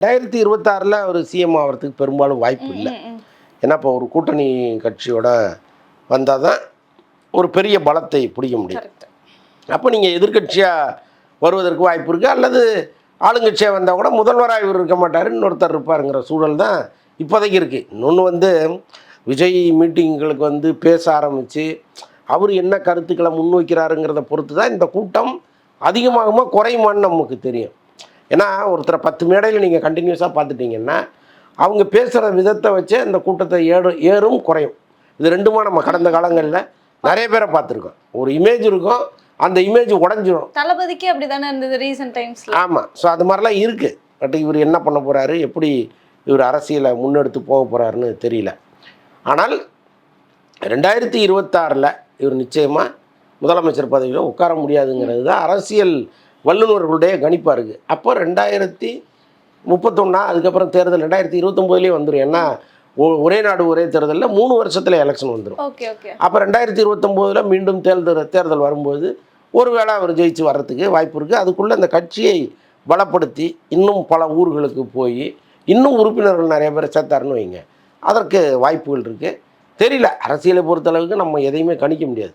2026 அவர் CM ஆகிறதுக்கு பெரும்பாலும் வாய்ப்பு இல்லை. ஏன்னா இப்போ ஒரு கூட்டணி கட்சியோட வந்தால் தான் ஒரு பெரிய பலத்தை பிடிக்க முடியும். அப்போ நீங்கள் எதிர்கட்சியாக வருவதற்கு வாய்ப்பு இருக்குது, அல்லது ஆளுங்கட்சியாக வந்தால் கூட முதல்வராக இவர் இருக்க மாட்டார், இன்னொருத்தர் இருப்பாருங்கிற சூழல் தான் இப்போதைக்கு இருக்குது. இன்னொன்று விஜய் மீட்டிங்களுக்கு பேச ஆரம்பித்து அவர் என்ன கருத்துக்களை முன்வைக்கிறாருங்கிறத பொறுத்து தான் இந்த கூட்டம் அதிகமாகுமா குறையுமான்னு நமக்கு தெரியும். ஏன்னா ஒருத்தரை 10 மேடையில் நீங்கள் கண்டினியூஸாக பார்த்துட்டிங்கன்னா அவங்க பேசுகிற விதத்தை வச்சே இந்த கூட்டத்தை ஏறும் குறையும். இது ரெண்டுமா நம்ம கடந்த காலங்களில் நிறைய பேரை பார்த்துருக்கோம். ஒரு இமேஜ் இருக்கும், அந்த இமேஜ் உடஞ்சிடும். தளபதிக்கு அப்படி தானே இருந்தது ரீசெண்ட் டைம்ஸில். ஆமாம். ஸோ அது மாதிரிலாம் இருக்குது. பட் இவர் என்ன பண்ண போகிறாரு, எப்படி இவர் அரசியலை முன்னெடுத்து போக போகிறாருன்னு தெரியல. ஆனால் 2026 இவர் நிச்சயமாக முதலமைச்சர் பதவியில் உட்கார முடியாதுங்கிறது தான் அரசியல் வல்லுநர்களுடைய கணிப்பாக இருக்குது. அப்போ 2031 அதுக்கப்புறம் தேர்தல் 2029 வந்துடும். ஏன்னா ஒரே நாடு ஒரே தேர்தலில் 3 வருஷத்தில் எலெக்ஷன் வந்துடும். அப்போ 2029 மீண்டும் தேர்தல் வரும்போது ஒருவேளை அவர் ஜெயிச்சு வர்றதுக்கு வாய்ப்பு இருக்குது. அதுக்குள்ளே அந்த கட்சியை பலப்படுத்தி இன்னும் பல ஊர்களுக்கு போய் இன்னும் உறுப்பினர்கள் நிறைய பேர் சேர்த்தாருன்னு வைங்க, அதற்கு வாய்ப்புகள் இருக்குது. தெரியல, அரசியலை பொறுத்தளவுக்கு நம்ம எதையுமே கணிக்க முடியாது.